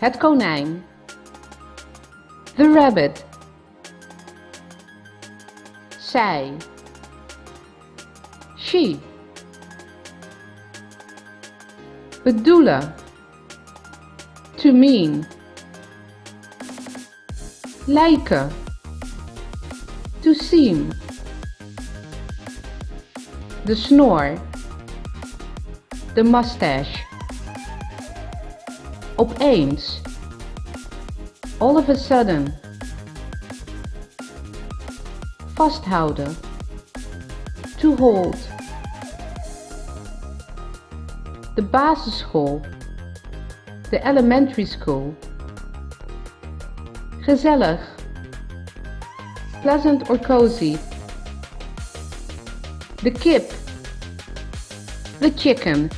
Het konijn. The rabbit. Zij. She. Bedoelen. To mean. Lijken. To seem. De snor. De mustache. Opeens. All of a sudden. Vasthouden. To hold. De basisschool. De elementary school. Gezellig. Pleasant or cozy. De kip. The chicken.